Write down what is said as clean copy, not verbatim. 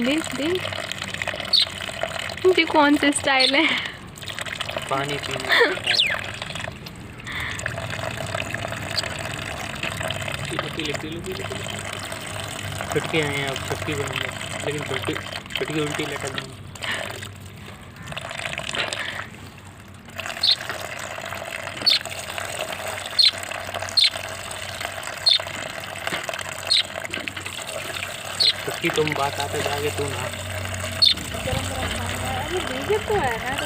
देख देख, ये कौन से स्टाइल है? पानी पीने छुटके आए हैं, अब छुटकी बनेंगे, लेकिन छुटकी उल्टी लटक गई। छुटकी तुम बात आते जाके तू ना गरम गरम खाना है, अभी भीगे तो है ना।